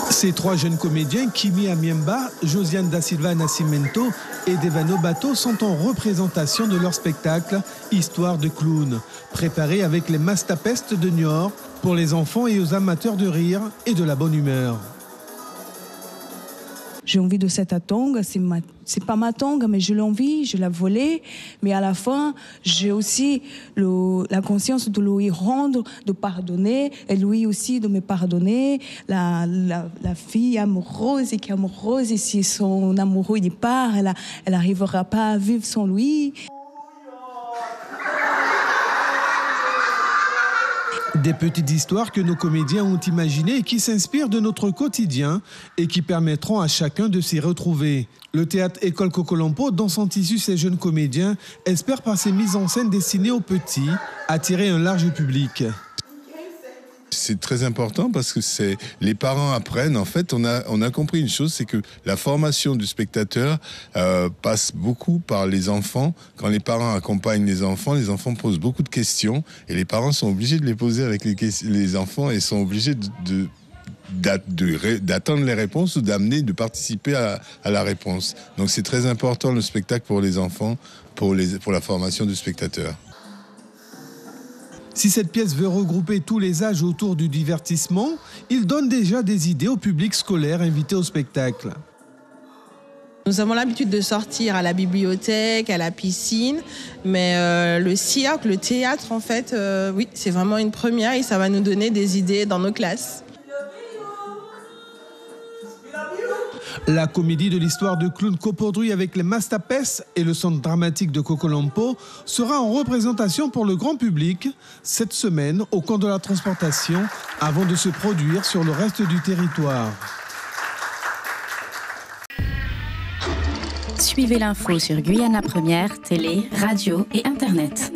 Ces trois jeunes comédiens, Kimi Amiemba, Josiane da Silva Nascimento et Devano Bato, sont en représentation de leur spectacle Histoire de clown, préparé avec les Mastapest de Niort pour les enfants et aux amateurs de rire et de la bonne humeur. J'ai envie de cette tong, c'est pas ma tong, mais je l'ai envie, je l'ai volée. Mais à la fin, j'ai aussi la conscience de lui rendre, de pardonner, et lui aussi de me pardonner. La fille amoureuse et qui est amoureuse, et si son amoureux il part, elle n'arrivera pas à vivre sans lui. Des petites histoires que nos comédiens ont imaginées et qui s'inspirent de notre quotidien et qui permettront à chacun de s'y retrouver. Le théâtre École Cocolampo, dont sont issus ces jeunes comédiens, espère par ses mises en scène destinées aux petits attirer un large public. C'est très important parce que les parents apprennent. En fait, on a compris une chose, c'est que la formation du spectateur passe beaucoup par les enfants. Quand les parents accompagnent les enfants posent beaucoup de questions et les parents sont obligés de les poser avec les enfants et sont obligés d'attendre les réponses ou de participer à la réponse. Donc c'est très important le spectacle pour les enfants, pour la formation du spectateur. Si cette pièce veut regrouper tous les âges autour du divertissement, il donne déjà des idées au public scolaire invité au spectacle. Nous avons l'habitude de sortir à la bibliothèque, à la piscine, mais le cirque, le théâtre, en fait, oui, c'est vraiment une première et ça va nous donner des idées dans nos classes. La comédie de l'histoire de clown coproduit avec les Mastapes et le centre dramatique de Cocolampo sera en représentation pour le grand public cette semaine au camp de la transportation avant de se produire sur le reste du territoire. Suivez l'info sur Guyana Première, télé, radio et internet.